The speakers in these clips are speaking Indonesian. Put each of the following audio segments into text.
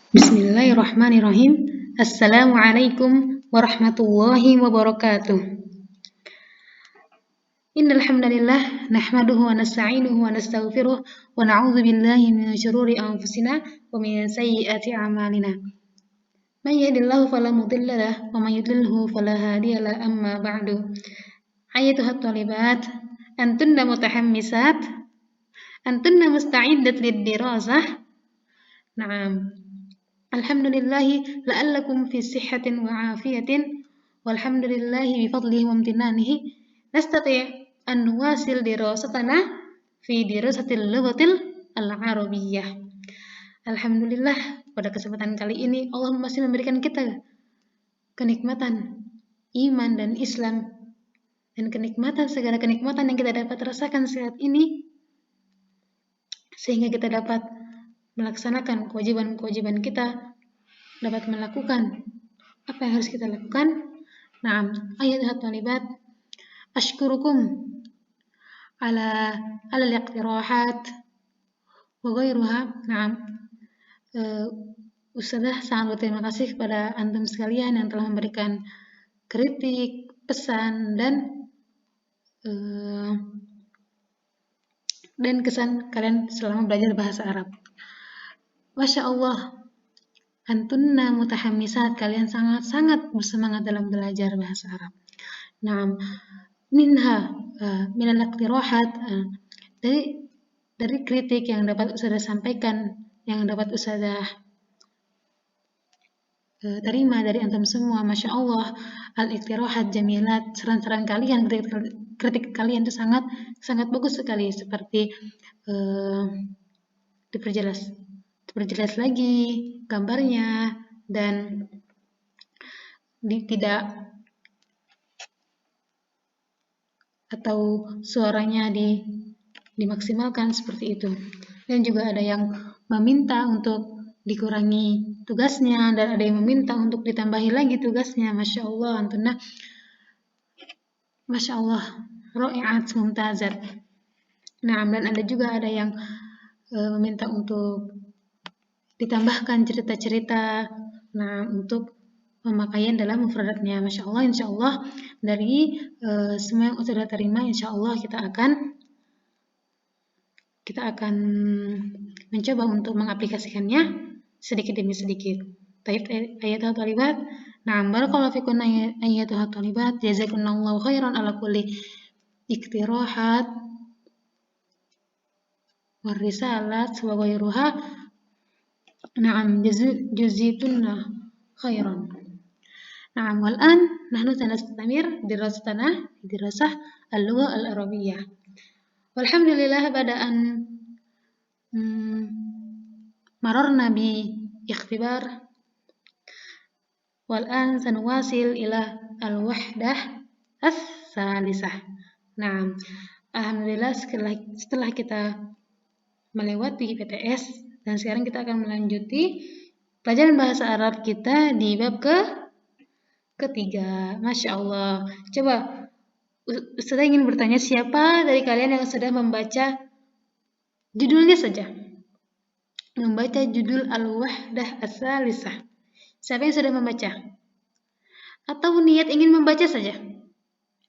Bismillahirrahmanirrahim. Assalamualaikum warahmatullahi wabarakatuh. Innal hamdalillah nahmaduhu wa nasta'inuhu wa nastaghfiruh wa na'udzu billahi min shururi anfusina wa min sayyiati a'malina. May yahdihillahu fala mudilla lahu wa may yudlilhu fala hadiya lahu amma ba'du. Ayyatuhat thalibat, antunna mutahammisat, antunna musta'iddat lid-dirasah. Na'am. Alhamdulillahi la'allakum fi sihhatin wa afiyatin walhamdulillahi bifadlihi wa amtinanihi nastati' an nuwasil dirasatana fi dirasatil lughatil al-arabiyyah. Alhamdulillah, pada kesempatan kali ini Allah masih memberikan kita kenikmatan iman dan Islam dan segala kenikmatan yang kita dapat rasakan saat ini sehingga kita dapat melaksanakan kewajiban-kewajiban kita, dapat melakukan apa yang harus kita lakukan. Naam, ayyuhat thalibat, ashkurukum ala al-iqtirahat wa ghairuha. Naam, Ustazah sangat berterima kasih kepada antum sekalian yang telah memberikan kritik, pesan dan kesan kalian selama belajar bahasa Arab. Masya Allah, antunna mutahammisat, kalian sangat-sangat bersemangat dalam belajar bahasa Arab. Nah, minal iqtirahat, dari kritik yang dapat Ustazah sampaikan, yang dapat Ustazah terima dari antum semua. Masya Allah, al-iqtirahat jamilat, saran-saran kalian, kritik kalian itu sangat bagus sekali, seperti diperjelas lagi gambarnya dan tidak atau suaranya dimaksimalkan seperti itu. Dan juga ada yang meminta untuk dikurangi tugasnya dan ada yang meminta untuk ditambahi lagi tugasnya. Masya Allah, antunna Masya Allah, ra'iat mumtazat. Nah, dan ada juga ada yang meminta untuk ditambahkan cerita-cerita, untuk pemakaian dalam mufradatnya. Masya Allah, insya Allah dari semua yang sudah terima, insya Allah kita akan mencoba untuk mengaplikasikannya sedikit demi sedikit. Ayat thalibat. Nah, barakallahu fikum ayat thalibat. Jazakumullahu khairan ala kulli iktirahat warisalat wa ghairuha. Na'am, jazitunna khairan. Na'am, wal'an nahnu sanastamir dirasah al-lugha al-arabiyyah. Walhamdulillah, bada'an mararna bi ikhtibar wal'an sanuwasil ila al-wahdah as-salisah. Na'am, alhamdulillah setelah kita melewati PTS dan sekarang kita akan melanjuti pelajaran bahasa Arab kita di bab ketiga. Masya Allah. Coba Ustazah ingin bertanya, siapa dari kalian yang sudah membaca judulnya saja? Membaca judul Al-Wahdah As-Salisah. Siapa yang sudah membaca? Atau niat ingin membaca saja?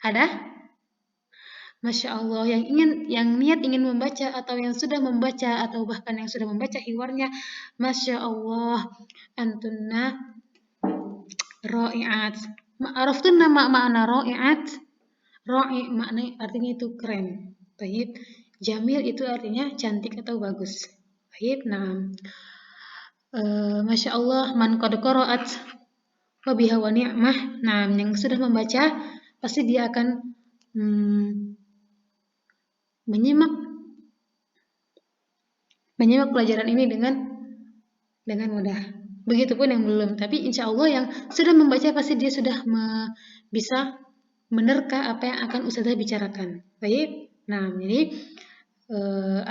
Ada? Masya Allah, yang niat ingin membaca atau yang sudah membaca atau bahkan yang sudah membaca hiwarnya, Masya Allah, antunna ra'iat. Araftunna makna ra'iat. Ra'i makna artinya itu keren. Baik. Jamil itu artinya cantik atau bagus. Baik. Nah, Masya Allah, man qad qara'at wa biha wa ni'mah. Nah, yang sudah membaca pasti dia akan menyimak pelajaran ini dengan mudah. Begitupun yang belum, tapi insya Allah yang sudah membaca pasti dia sudah bisa menerka apa yang akan Ustazah bicarakan. Baik. Nah, jadi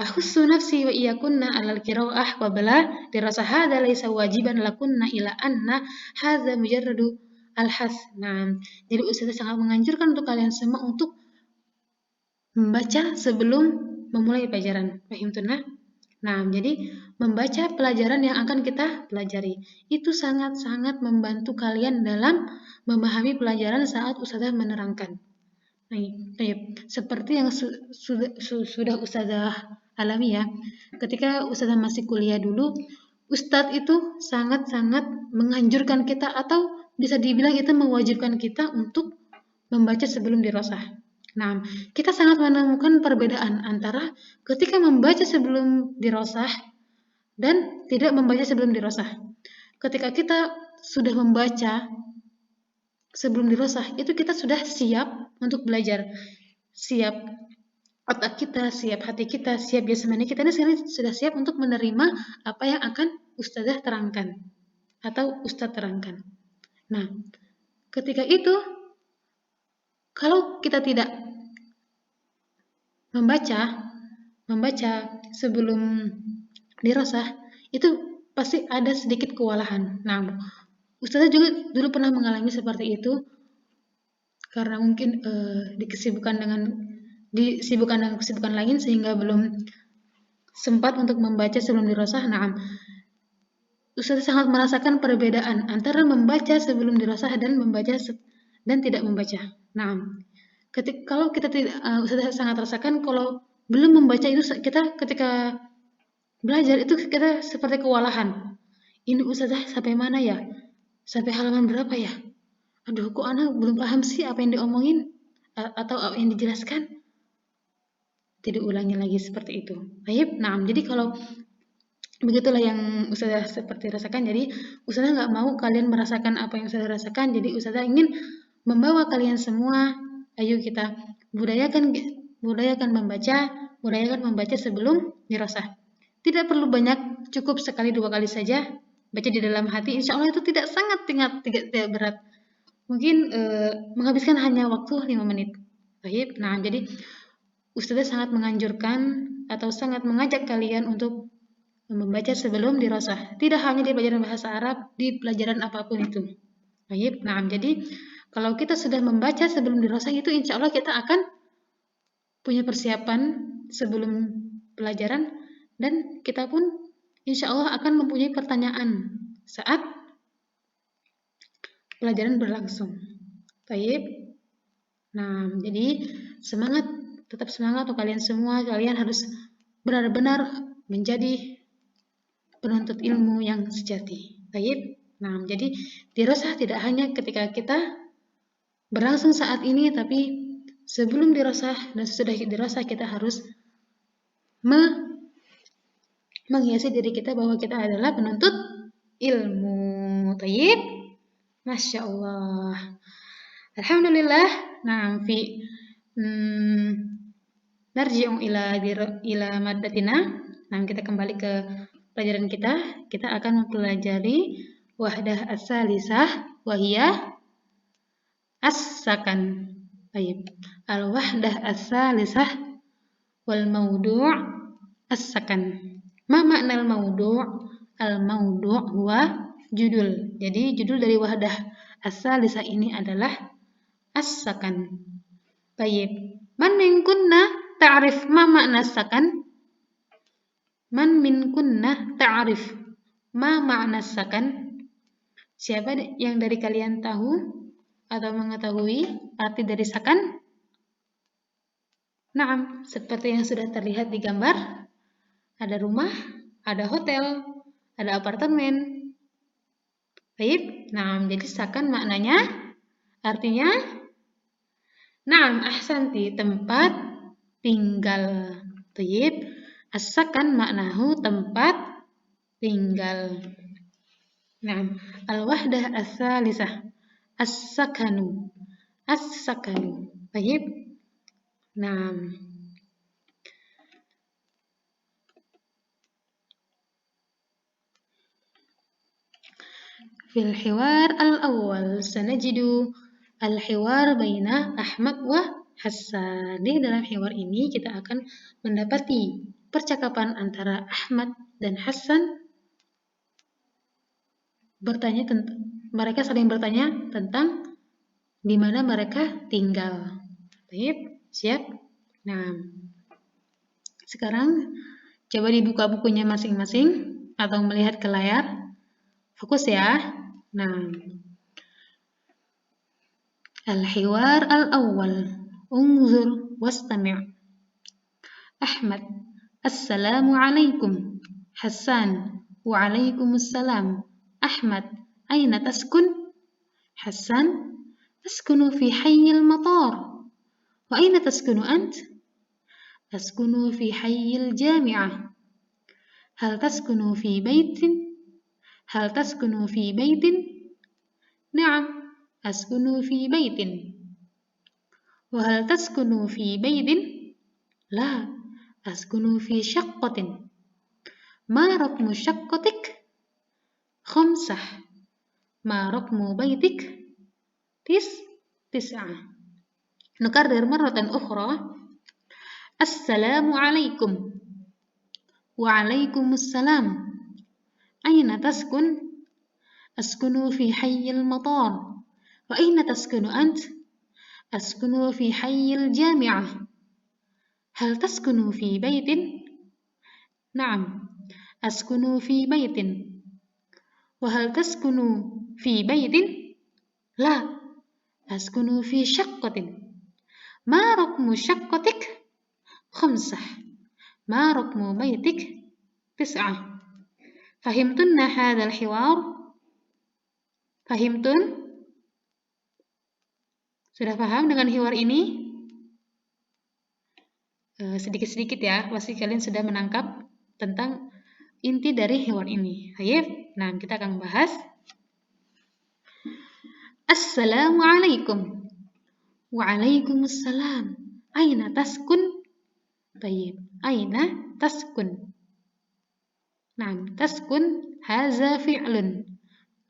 akhussu nafsi wa iyakunna alal qiraa'ah wa bala dirasa hadza laisa wajiban lakunna ila anna hadza mujarradu al-has. Nah, jadi Ustazah sangat menganjurkan untuk kalian semua untuk membaca sebelum memulai pelajaran. Fahimtunah? Nah, jadi membaca pelajaran yang akan kita pelajari itu sangat-sangat membantu kalian dalam memahami pelajaran saat Ustazah menerangkan. Baik. Seperti yang sudah Ustazah alami ya, ketika Ustazah masih kuliah dulu, Ustadz itu sangat-sangat menganjurkan kita atau bisa dibilang itu mewajibkan kita untuk membaca sebelum dirasah. Nah, kita sangat menemukan perbedaan antara ketika membaca sebelum dirasah dan tidak membaca sebelum dirasah. Ketika kita sudah membaca sebelum dirasah, itu kita sudah siap untuk belajar. Siap otak kita, siap hati kita, siap jasmani kita ini sudah siap untuk menerima apa yang akan Ustazah terangkan atau Ustadz terangkan. Nah, ketika itu kalau kita tidak membaca sebelum dirasah, itu pasti ada sedikit kewalahan. Nah, Ustazah juga dulu pernah mengalami seperti itu karena mungkin disibukkan dengan kesibukan lain sehingga belum sempat untuk membaca sebelum dirasah. Nah, Ustazah sangat merasakan perbedaan antara membaca sebelum dirasah dan membaca dan tidak membaca. Nah, kalau kita tidak, Ustazah sangat rasakan kalau belum membaca itu kita ketika belajar itu kita seperti kewalahan. Ini Ustazah sampai mana ya? Sampai halaman berapa ya? Aduh, kok anak belum paham sih apa yang diomongin atau apa yang dijelaskan? Tidak ulangi lagi seperti itu. Baik, nah jadi kalau begitulah yang Ustazah seperti rasakan. Jadi Ustazah nggak mau kalian merasakan apa yang Ustazah rasakan. Jadi Ustazah ingin membawa kalian semua, ayo kita budayakan membaca sebelum dirasah. Tidak perlu banyak, cukup sekali 2 kali saja. Baca di dalam hati, insya Allah itu tidak berat. Mungkin menghabiskan hanya waktu 5 menit. Baik, nah jadi Ustazah sangat menganjurkan atau sangat mengajak kalian untuk membaca sebelum dirasah. Tidak hanya di pelajaran bahasa Arab, di pelajaran apapun itu. Baik, nah jadi kalau kita sudah membaca sebelum dirasah itu insya Allah kita akan punya persiapan sebelum pelajaran dan kita pun insya Allah akan mempunyai pertanyaan saat pelajaran berlangsung. Baik. Nah, jadi tetap semangat untuk kalian semua. Kalian harus benar-benar menjadi penuntut ilmu yang sejati. Baik. Nah, jadi dirasah tidak hanya ketika kita berlangsung saat ini, tapi sebelum dirasah dan sesudah dirasah kita harus menghiasi diri kita bahwa kita adalah penuntut ilmu. Baik. Masya Allah. Alhamdulillah. Nah, narji'u ila maddatina. Nah, kita kembali ke pelajaran kita. Kita akan mempelajari wahdah as-salisah wahiyah as-sakan. Baik. Al-wahdah as-salisah wal maudu' as-sakan. Ma makna al-maudu'? Al-maudu' huwa judul. Jadi judul dari wahdah as-salisah ini adalah as-sakan. Baik. Man min kunna ta'rif ma makna as-sakan? Man min kunna ta'rif ma makna as-sakan? Siapa yang dari kalian tahu atau mengetahui arti dari sakan? Nah, seperti yang sudah terlihat di gambar, ada rumah, ada hotel, ada apartemen. Baik, nah jadi sakan maknanya, artinya, nah ahsanti, tempat tinggal. Baik, as-sakan maknahu tempat tinggal. Nah, al-wahdah as-salisah, as-sakanu, as-sakanu. Baik, nah. في الحوار الأول سنجد الحوار بين Ahmad wa Hassan. Di dalam hiwar ini kita akan mendapati percakapan antara Ahmad dan Hassan mereka saling bertanya tentang di mana mereka tinggal. Baik, siap? Nah, sekarang Coba dibuka bukunya masing-masing atau melihat ke layar. Fokus ya. Nah, al-hiwar al-awwal. Unzur wastami'. Ahmad, Assalamualaikum. Hasan, Waalaikumsalam. Ahmad, aina taskun? Hasan, أسكن في حي المطار. وأين تسكن أنت؟ أسكن في حي الجامعة. هل تسكن في بيت؟ هل تسكن في بيت؟ نعم، أسكن في بيت. وهل تسكن في بيت؟ لا، أسكن في شقة. ما رقم شقتك؟ 5. ما رقم بيتك؟ 9. نكرر مرة أخرى. السلام عليكم. وعليكم السلام. أين تسكن؟ أسكن في حي المطار. وأين تسكن أنت؟ أسكن في حي الجامعة. هل تسكن في بيت؟ نعم، أسكن في بيت. وهل تسكن في بيت؟ لا، أسكن في شقة. ما رقم شقتك؟ 5. ما رقم بيتك؟ 9. فهمتن هذا الحوار؟ فهمتن؟ Sudah paham dengan hiwar ini? Sedikit-sedikit ya, pasti kalian sudah menangkap tentang inti dari hiwar ini. Baik, nah kita akan membahas. Assalamualaikum. Waalaikumsalam. Aina taskun? Baik, aina taskun? Nah, taskun haza fi'lun.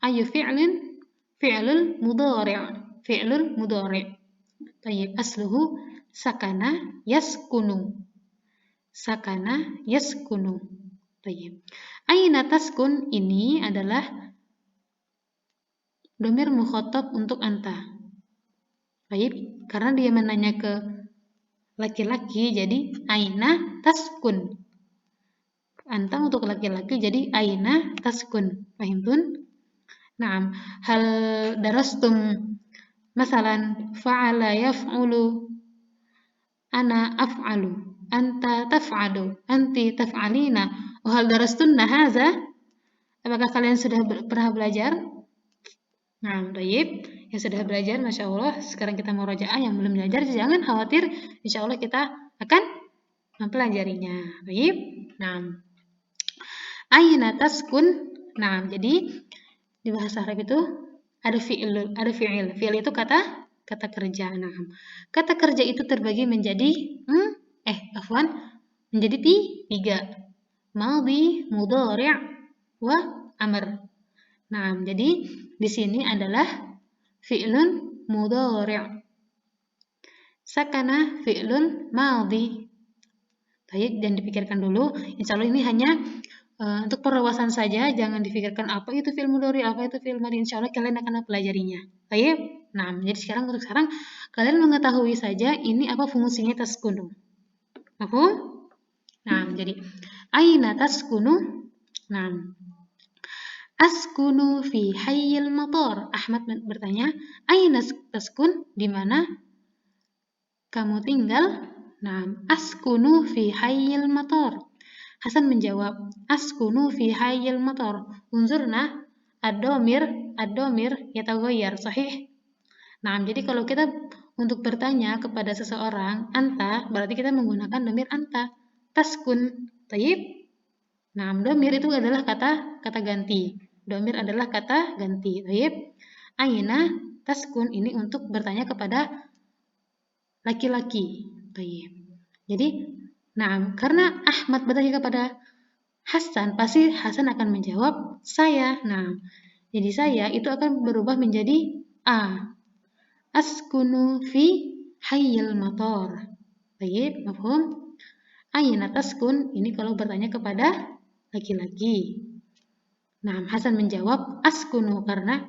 Ayu fi'lun? Fi'lul mudhari'. Fi'lul mudhari'. Baik, asluhu sakana yaskunu. Sakana yaskunu. Baik. Aina taskun ini adalah dhamir mukhatab untuk anta. Baik, karena dia menanya ke laki-laki jadi aina taskun. Anta untuk laki-laki jadi aina taskun. Fahimtun? Naam, hal darastum masalan fa'ala yaf'ulu, ana af'alu, anta taf'alu, anti taf'alina. Wa hal darastunna hadza? Apakah kalian sudah pernah belajar? Nah, baik. Yang sudah belajar, Masya Allah. Sekarang kita mau rojaah. Yang belum belajar, jangan khawatir. Insya Allah kita akan mempelajarinya. Baik. Nah, aina taskun. Nah, jadi di bahasa Arab itu ada fi'il. Fi'il itu kata kerja. Nah, kata kerja itu terbagi menjadi menjadi 3. Madhi, mudhari', wa amr. Nah, jadi di sini adalah fi'lun mudhari'. Sakana fi'lun madhi. Baik, dan dipikirkan dulu. Insya Allah ini hanya untuk perluasan saja, jangan dipikirkan apa itu fi'il mudhari', apa itu fi'il madhi. Insya Allah kalian akan mempelajarinya. Baik. Nah, jadi untuk sekarang kalian mengetahui saja ini apa fungsinya taskunu. Mafhum? Nah, jadi aina taskunu? Nah, askunu fi hayyil matar. Ahmad bertanya, aina taskun? Di mana kamu tinggal? Nah, askunu fi hayyil matar. Hasan menjawab, askunu fi hayyil matar. Unzurna ad-dhamir yataghayyar, sahih? Nah, jadi kalau kita untuk bertanya kepada seseorang, anta, berarti kita menggunakan dhamir anta. Taskun, tayyib. Nah, dhamir itu adalah kata ganti. Dhamir adalah kata ganti, tayyib. Aina taskun ini untuk bertanya kepada laki-laki, tayyib. Jadi, nah, karena Ahmad bertanya kepada Hasan, pasti Hasan akan menjawab saya. Nah, jadi saya itu akan berubah menjadi a. Askunu fi hayyil matar. Baik, mafhum? Aina taskun ini kalau bertanya kepada laki-laki. Nah, Hasan menjawab askunu karena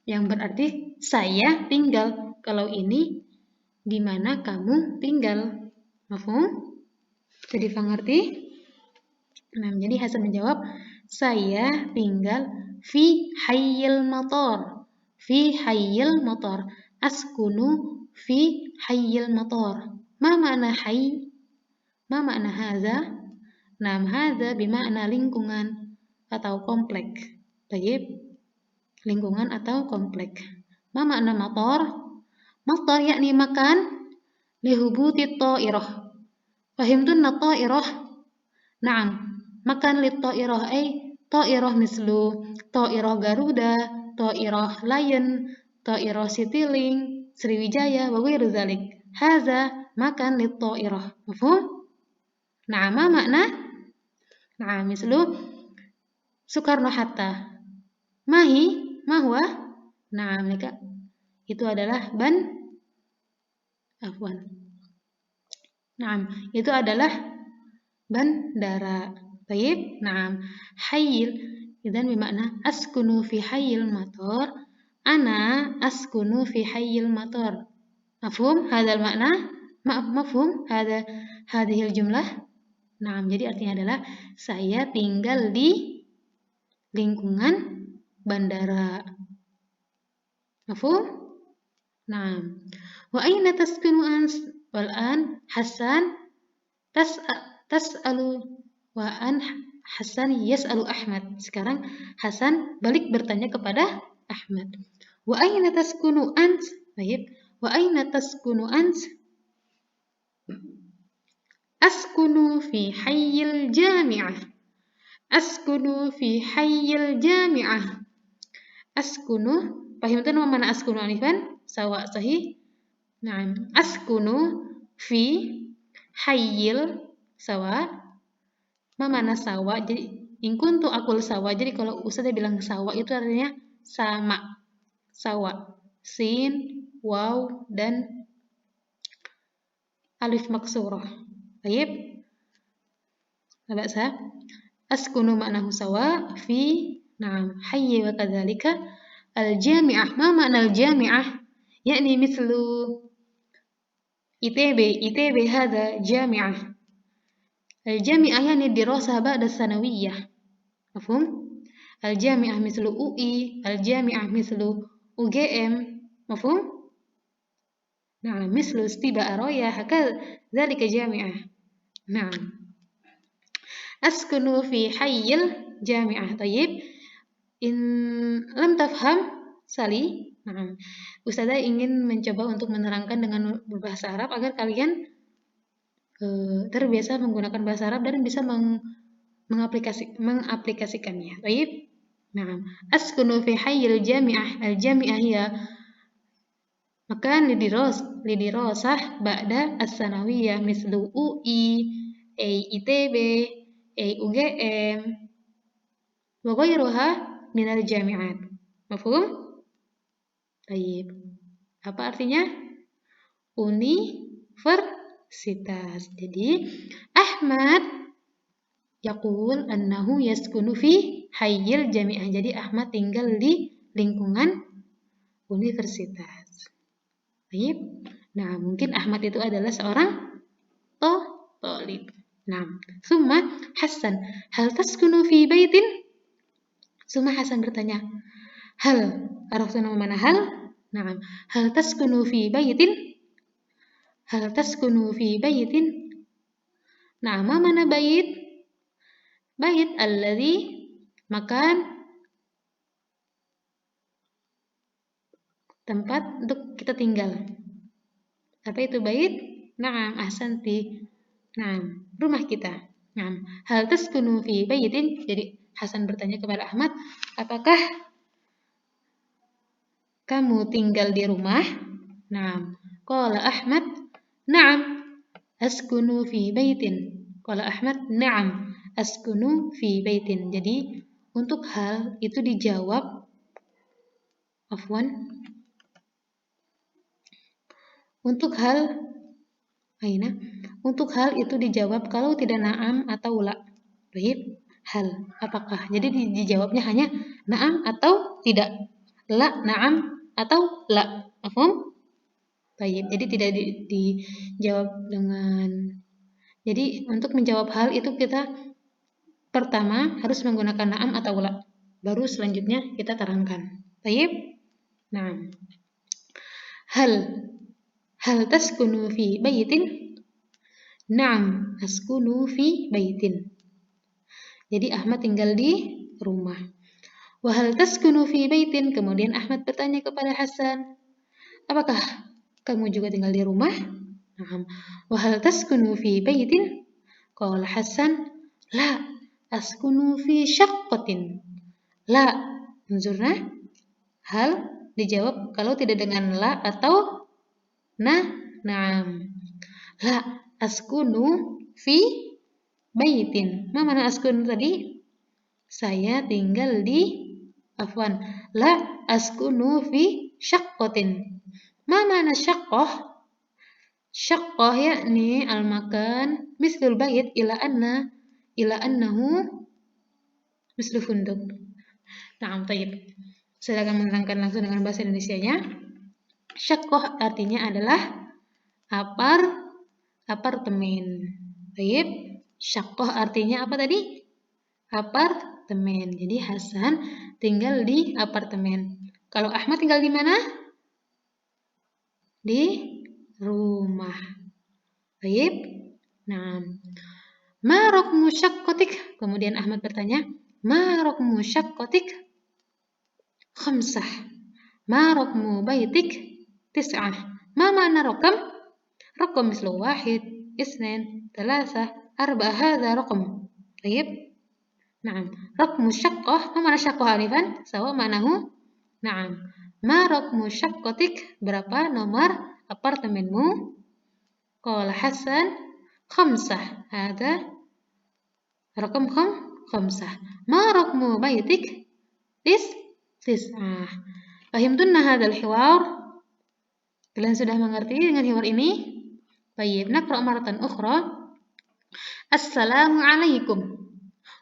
yang berarti saya tinggal. Kalau ini di mana kamu tinggal? Mafhum? Jadi mengerti? Nah, jadi Hasan menjawab, saya tinggal fi hayyil matar. Fi hayyil matar. Askunu fi hayyil matar. Ma makna hayy? Ma makna hadza? Nah, hadza bimakna lingkungan atau komplek. Baik, lingkungan atau komplek. Ma makna matar? Matar yakni makan lihubuti ta'irah. Fahimtunna ta'irah? Naam, makan lit-ta'irah ay ta'irah mislu ta'irah Garuda, ta'irah Lion, ta'irah Citylink, Sriwijaya, wa ghairu dzalik. Hadza makan lit-ta'irah. Mafhum? Naam, ma makna? Naam, mislu Soekarno Hatta. Mahi, ma huwa? Naam, itu adalah Naam, itu adalah bandara. Baik, naam. Hayyil idzan bermakna askunu fi hayyil matar. Ana askunu fi hayyil matar. Mafhum hadzal makna? Mafhum hadhil jumlah? Naam, jadi artinya adalah saya tinggal di lingkungan bandara. Mafhum? Naam. Wa aina taskunu wal'an Hasan tas'alu wa an Hasan yas'alu Ahmad. Sekarang Hasan balik bertanya kepada Ahmad. Wa aina taskunu ant? Baik. Wa aina taskunu ant? Askunu fi hayyil jami'ah. Askunu fi hayyil jami'ah. Askunu, fahimtum ma mana askunu anifan? Sawa sahih? Naam. Askunu fi hayyil sawa. Ma mana sawa? Jadi in kuntu aqul sawa. Jadi kalau Ustazah bilang sawa itu artinya sama. Sawa. Sin, waw dan alif maksurah. Baik. Labasa. Askunu maknahu sawa fi naam hayyi wa kadzalika al-jami'ah. Ma makna al-jami'ah? Yakni mislu ITB hada jami'ah. Al-jami'ah yani dirasah ba'da sanawiyah. Mafhum? Al-jami'ah mislu UI, al-jami'ah mislu UGM. Mafhum? Nah, mislu istiba araya hakal dzalika jami'ah. Nah. Askunu fi hayyil jami'ah. Tayyib. In lam tafham sali. Nah, Ustazah ingin mencoba untuk menerangkan dengan berbahasa Arab agar kalian terbiasa menggunakan bahasa Arab dan bisa mengaplikasikannya. Baik. Nah, askunu fi hayyil jami'ah. Al-jami'ah hiya makan lidirasah ba'da as-sanawiyah mislu UI, ITB, UGM, wa ghairuha minal jami'at. Mafhum? Baik. Apa artinya? Universitas. Jadi, Ahmad yaqul annahu yaskunu fi hayyil jami'ah. Jadi, Ahmad tinggal di lingkungan universitas. Baik. Nah, mungkin Ahmad itu adalah seorang thalib. Nah, summa Hasan, hal taskunu fi baitin? Summa Hasan bertanya, hal, arafna mana hal? Nah, hal taskunu fi baitin? Hal taskunu fi baitin? Nah, ma mana bait? Bait alladhi makan tempat untuk kita tinggal. Apa itu bait? Naam, ahsanti. Naam, rumah kita. Naam, hal taskunu fi baitin? Jadi Hasan bertanya kepada Ahmad, apakah kamu tinggal di rumah? Naam. Qala Ahmad, na'am, askunu fi baitin. Qala Ahmad, na'am, askunu fi baitin. Jadi untuk hal itu dijawab Untuk hal itu dijawab kalau tidak na'am atau la. Baik, hal apakah? Jadi dijawabnya hanya na'am atau tidak. La, na'am atau la. Paham? Baik, jadi tidak dijawab dengan. Jadi untuk menjawab hal itu kita pertama harus menggunakan na'am atau la. Baru selanjutnya kita terangkan. Baik. Nah, hal taskunu fi baitin? Na'am, askunu fi baitin. Jadi Ahmad tinggal di rumah. Wa hal taskunu fi baitin? Kemudian Ahmad bertanya kepada Hasan, apakah kamu juga tinggal di rumah? Na'am. Wa hal taskunu fi baitin? Qala Hasan, la, askunu fi syaqqatin. La, unzurna. Hal dijawab kalau tidak dengan la atau na'am. La, askunu fi baitin. Ma mana askunu tadi? Saya tinggal di la, askunu fi syaqqatin. Ma mana syaqqah? Syaqqah yakni al-makan mislul bait ila annahu mislu funduk. Na'am, tayyib. Saya akan menerangkan langsung dengan bahasa Indonesianya. Syaqqah artinya adalah apartemen. Tayyib. Syaqqah artinya apa tadi? Apartemen. Jadi Hasan tinggal di apartemen. Kalau Ahmad tinggal di mana? Di rumah. Tayyib. Nah, ma raqmu syaqqatik? Kemudian Ahmad bertanya, ma raqmu syaqqatik? Khamsah. Ma raqmu baitik? Tis'ah. Ma ma'na raqam? Raqam mislu wahid, isnain, thalatha, arba'ah. Hadha raqam. Tayyib. Na'am. Raqmu syaqqah. Ma ma'na syaqqah anifan? Sawa ma'nahu? Na'am. Ma raqmu syaqqatik? Berapa nomor apartemenmu? Qala Hasan, khamsah. Hadha raqam khamsah. Ma raqmu baitik? Tis'ah. Fahimtunna hadzal hiwar? Kalian sudah mengerti dengan hiwar ini? Baik, naqra maratan ukhra. Assalamu alaikum.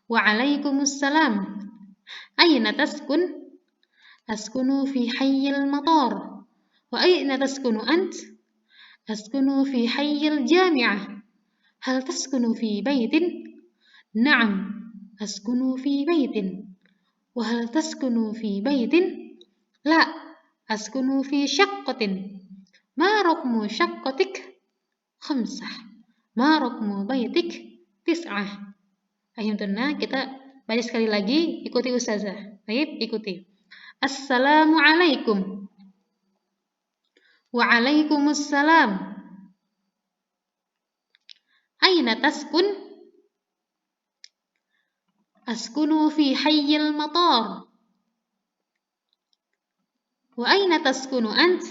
Wa alaikumussalam. Aina taskun? Askunu fi hayyil matar. Wa aina taskunu ant? Askunu fi hayyil jami'ah. Hal taskunu fi baitin? Na'am, askunu fi baitin. Wa hal taskunu fi baitin? La, askunu fi syaqqatin. Ma raqmu syaqqatik? Khamsah. Ma raqmu baitik? Tis'ah. Fahimtunna? Kita baca sekali lagi, ikuti ustazah. Baik, ikuti. Assalamu alaikum. Wa alaikumussalam. Aina taskun? Askunu fi hayyil matar. Wa aina taskunu ant?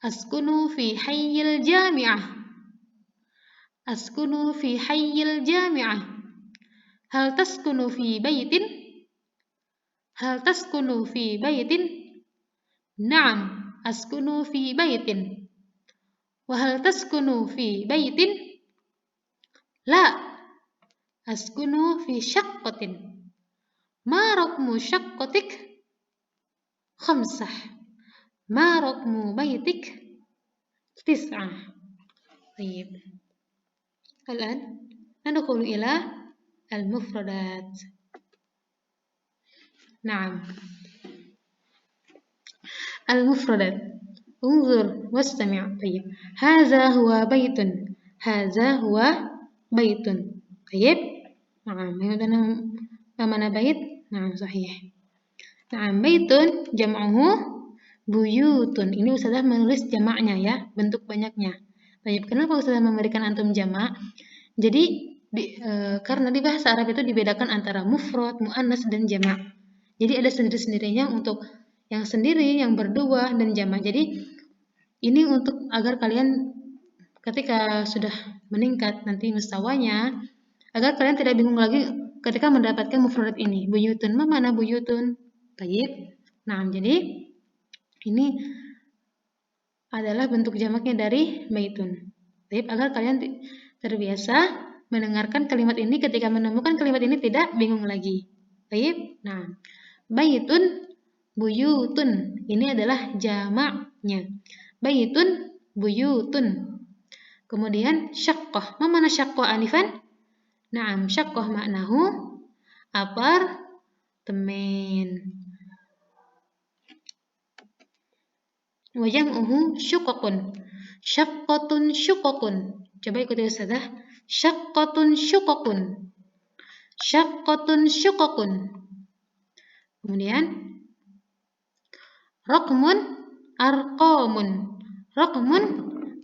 Askunu fi hayyil jami'ah. Askunu fi hayyil jami'ah. Hal taskunu fi baitin? Hal taskunu fi baitin? Na'am, askunu fi baitin. Wa hal taskunu fi baitin? La, askunu fi syaqqatin. Ma raqmu syaqqatik? Khamsah. Ma raqmu baitik? Tis'ah. Baik. Al-an nadkhulu ila al-mufradat. Naam. Al-mufradat. Unzur wastami'. Baik. Hadza huwa baitun. Hadza huwa baitun. Baik. Naam, mana bait? Naam, sahih. Naam, baitun jam'uhu buyutun. Ini Ustazah menulis jamaknya ya, bentuk banyaknya. Baik, kenapa Ustazah memberikan antum jamak? Jadi karena di bahasa Arab itu dibedakan antara mufrad, muannas dan jamak. Jadi ada sendiri-sendirinya untuk yang sendiri, yang berdua dan jamak. Jadi ini untuk agar kalian ketika sudah meningkat nanti mustawanya, agar kalian tidak bingung lagi ketika mendapatkan mufradat ini. Buyutun, ma mana buyutun? Baik. Nah, jadi ini adalah bentuk jamaknya dari baitun. Baik, agar kalian terbiasa mendengarkan kalimat ini, ketika menemukan kalimat ini tidak bingung lagi. Baik. Nah, baitun, buyutun. Ini adalah jamaknya. Baitun, buyutun. Kemudian syaqqah. Ma mana syaqqah anifan? Naam, syaqqah maknahu apartemen. Wa jam'uhu syuqqun. Syaqqatun syuqqun. Coba ikuti Ustazah. Syaqqatun syuqqun. Syaqqatun syuqqun. Kemudian raqmun arqamun. Raqmun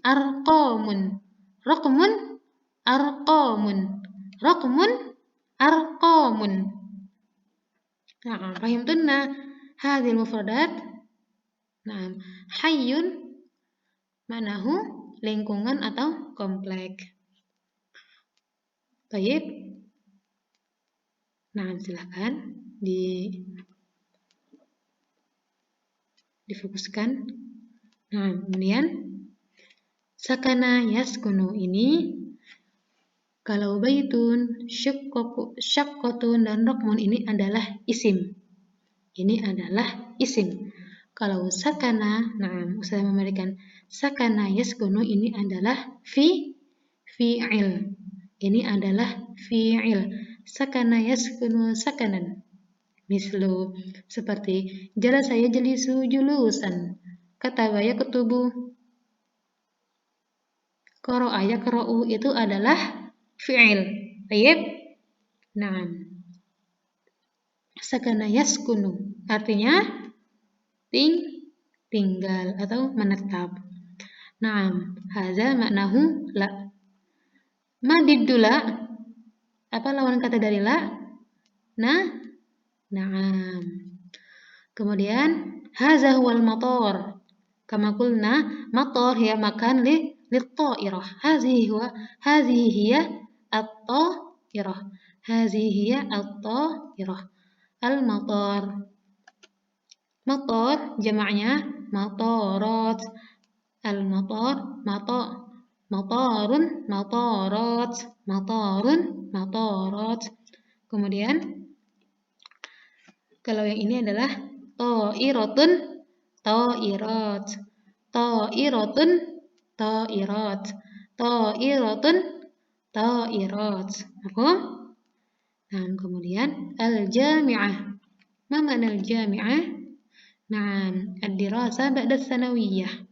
arqamun. Raqmun arqamun. Raqmun arqamun. Nah, fahimtunna hadhil mufradat? Nah, hayyun maknahu lingkungan atau komplek. Baik. Nah, silakan difokuskan. Nah, kemudian sakana yaskunu ini kalau baitun, syaqqatun dan raqmun ini adalah isim. Ini adalah isim. Kalau sakana, nah, saya memberikan sakana yaskunu ini adalah fi'il. Ini adalah fi'il. Sakana yaskunu sakanan. Mislu seperti jalasa yajlisu julusan. Kataba yaktubu. Qara'a yaqra'u itu adalah fi'il. Baik. Nah. Sakana yaskunu artinya tinggal atau menetap. Nah, hadza maknahu la. Madiddu la. Apa lawan kata dari la? Na'am. Kemudian hadza huwal matar. Kama qulna matar hiya makan lit-ta'irah. Hadhihi hiya at-ta'irah. Hadhihi hiya at-ta'irah. Al-matar. Matar jamaknya matarat. Al-matar matarun matarat. Matarun matarat. Kemudian kalau yang ini adalah ta'iratun ta'irat. Ta'iratun ta'irat. Ta'iratun ta'irat. Paham? Nah, kemudian al-jami'ah. Ma makna al-jami'ah? Nah, ad-dirasa ba'da tsanawiyah.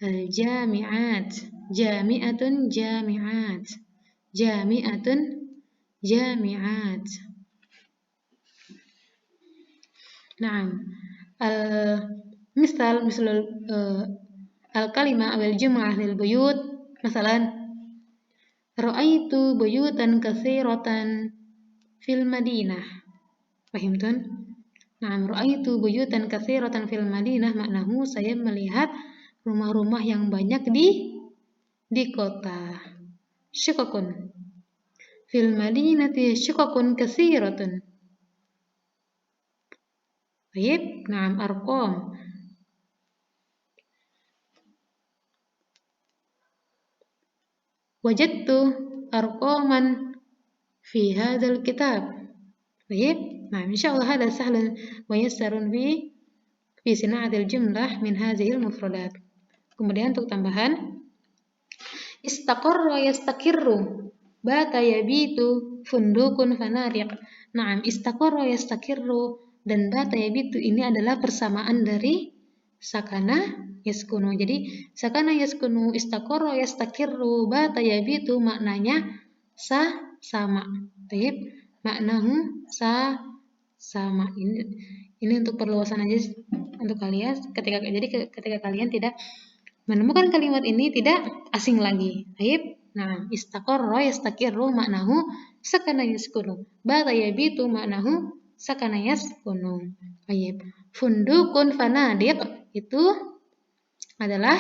Al-jami'at. Jami'atun jami'at. Jami'atun jami'at. Nah, misal al-kalimah awal jum'ah lil buyut. Masalan, ra'aitu buyutan katsiratan fil Madinah. Fahimtun? Nah, ra'aitu buyutan katsiratan fil Madinah maknahu saya melihat rumah-rumah yang banyak di kota. Syuqqun. Fil Madinati syuqqun katsiratun. Baik, nah arqam. Wajadtu arqaman fi hadzal kitab. Baik, nah insyaallah hada sahlun wa yassarun fi sina'atil jumlah min hadhil mufradat. Kemudian untuk tambahan istaqarra yastakirru bata yabitu fundukun fanariq. Nah, istaqarra yastakirru dan bata yabitu ini adalah persamaan dari sakana yaskunu. Jadi sakana yaskunu, istaqarra yastakirru, bata yabitu maknanya sama. Baik, maknahu sama. Ini untuk perluasan aja untuk kalian ketika kalian tidak menemukan kalimat ini tidak asing lagi. Baik. Nah, istaqarra yastakirru maknahu sakana yaskunu. Bata yabitu maknahu sakana yaskunu. Baik. Fundukun fanadiq itu adalah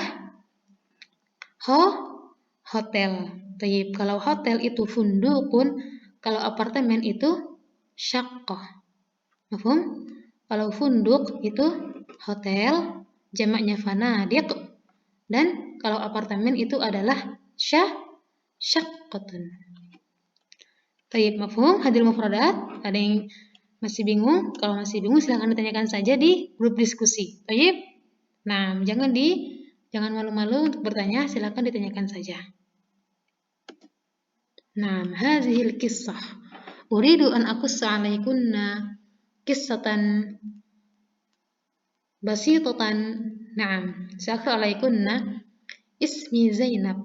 hotel. Baik. Kalau hotel itu fundukun, kalau apartemen itu syaqqah. Mafhum? Kalau funduk itu hotel, jamaknya fanadiq. Dan kalau apartemen itu adalah syaqqatun. Baik, mafhum hadil mufradat? Ada yang masih bingung? Kalau masih bingung silahkan ditanyakan saja di grup diskusi. Baik. Nah, jangan malu-malu untuk bertanya, silahkan ditanyakan saja. Nah, hadhil kisah. Uridu an aqussa alaikunna qissatan basitatan. Naam, sa'aqra alaikunna. Ismi Zainab.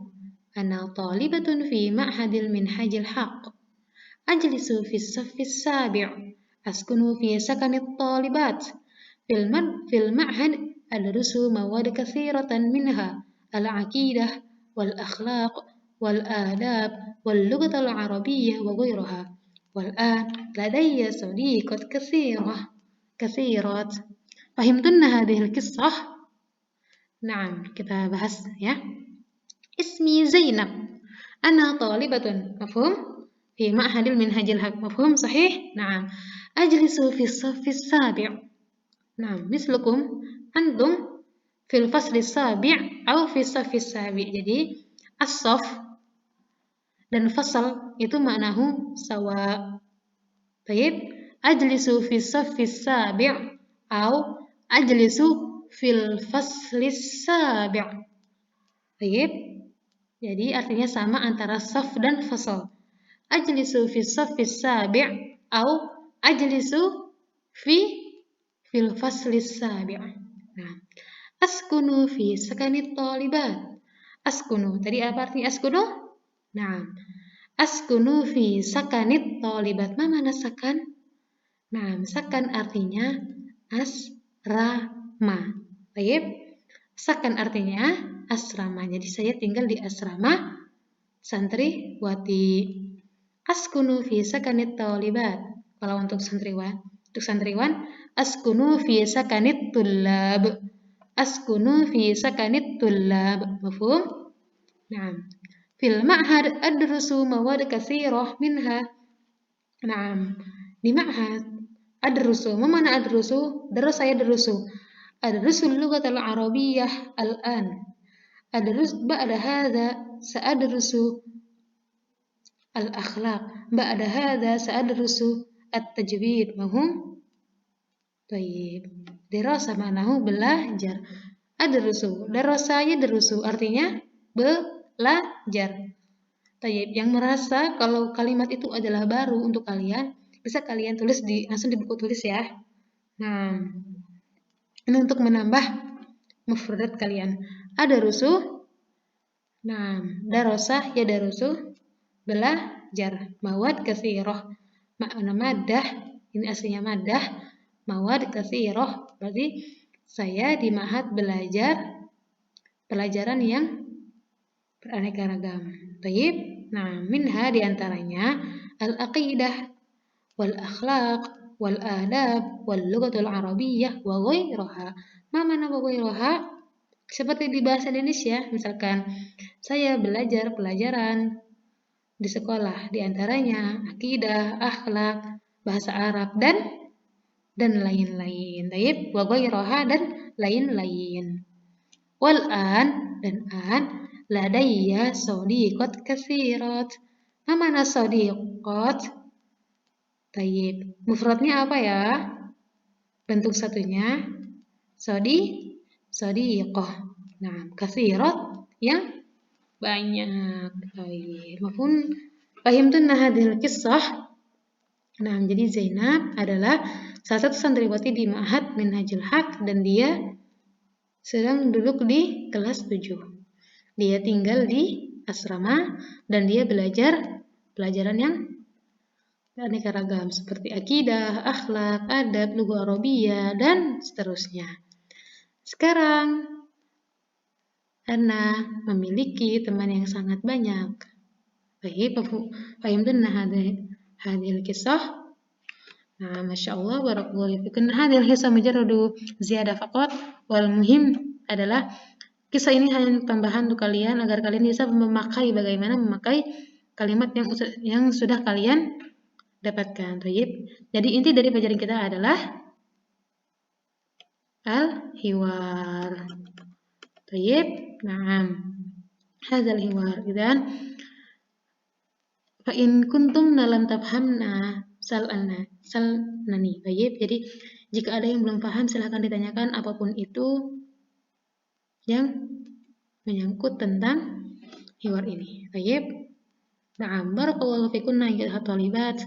Ana talibatun fi ma'hadil minhajil haqq. Ajlisu fi as-saffi as-sabi'. Askunu fi sakanit talibat. Fil ma'had adrusu mawad katsiratan minha al-aqidah wal akhlaq wal adab wal lughatul arabiyyah wa ghayriha. والآن لدي صديقات كثيرات. فهمتن هذه القصة؟ نعم, kita bahas ya. Ismi Zainab. Ana talibatun. Mafhum? Fi ma'hadil minhajil haq. Mafhum sahih? Naam. Ajlisu fi as-saffi as-sabi'. Naam, mislukum antum fil fasli as-sabi' atau fi as-saffi as-sabi'. Jadi as-saff dan fasal itu maknahu sawa. Baik, ajlisu fi as-saffi as-sabi' atau ajlisu fil fasli as-sabi'. Baik. Jadi artinya sama antara saf dan fasal. Ajlisu fi as-saffi as-sabi' atau ajlisu fil fasli as-sabi'. Nah, askunu fi sakanit talibat. Askunu, tadi apa artinya askunu? Nah, askunu fi sakanit talibat. Ma mana sakan? Nah, sakan artinya asrama. Baik. Sakan artinya asrama. Jadi saya tinggal di asrama santriwati. Askunu fi sakanit talibat. Kalau untuk santriwan, askunu fi sakanit tullab. Askunu fi sakanit tullab. Mafhum? Nah, fil ma'had adrusu mawad katsirah minha. Nah, di ma'had adrusu. Ma mana adrusu? Darasa saya adrusu. Adrusu al-lughatal arabiyyah al-an. Adrus ba'da hadha sa'adrusu al-akhlaq. Ba'da hadha sa'adrusu at-tajwid. Mafhum? Baik. Dirasa manahu belajar. Adrusu. Darasa yadrusu artinya belajar. Baik. Yang merasa kalau kalimat itu adalah baru untuk kalian, bisa kalian tulis langsung di buku tulis ya. Nah, ini untuk menambah mufradat kalian. Adrusu. Nah, darasa yadrusu belajar. Mawad katsirah. Makna madah, ini aslinya madah. Mawad katsirah berarti saya di ma'had belajar pelajaran yang beraneka ragam. Baik. Nah, minha diantaranya al-aqidah wal akhlaq wal adab wal lughatul arabiyyah wa ghayriha. Ma mana wa ghayriha? Seperti di bahasa Indonesia, misalkan saya belajar pelajaran di sekolah, diantaranya akidah, akhlak, bahasa Arab dan lain-lain. Baik, wa ghayriha dan lain-lain. Wal an dan an ladayya shadiqat katsirat. Ma mana shadiqat? Baik, mufradnya apa ya? Bentuk satunya shadiqah. Nah, katsirat yang banyak. Baik, mafhum? Fahimtunna hadhil qissah? Nah, jadi Zainab adalah salah satu santriwati di Ma'had Minhajul Haq dan dia sedang duduk di kelas 7. Dia tinggal di asrama dan dia belajar pelajaran yang beraneka ragam seperti akidah, akhlak, adab, lugha Arabiyyah dan seterusnya. Sekarang Ana memiliki teman yang sangat banyak. Baik, fahimtunna hadhil kisah. Nah, Masya Allah, barakallahu fikum. Hadhil kisah mujarradu ziyadah faqat. Wal muhim adalah kisah ini hanya tambahan untuk kalian agar kalian bisa bagaimana memakai kalimat yang sudah kalian dapatkan. Baik. Jadi inti dari pelajaran kita adalah al-hiwar. Baik. Naam. Hadzal hiwar. Idzan fa in kuntum lam tafhamna salnani. Baik. Jadi jika ada yang belum paham silahkan ditanyakan apapun itu yang menyangkut tentang hiwar ini. Baik. Na'am, barakallahu fikunna ya thalibat.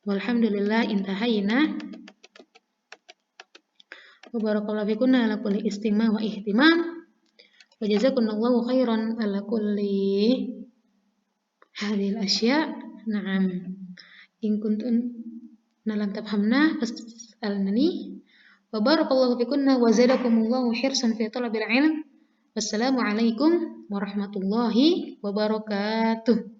Walhamdulillah intahayna. Wa barakallahu fikunna ala kulli istima' wa ihtimam. Wa jazakumullahu khairan ala kulli hadhil asya'. Na'am. In kuntum lam tafhamna fas'alni. Wa barakallahu fikunna wa zadakumullahu hirsan fi talabil ilm. Wassalamu alaikum warahmatullahi wabarakatuh.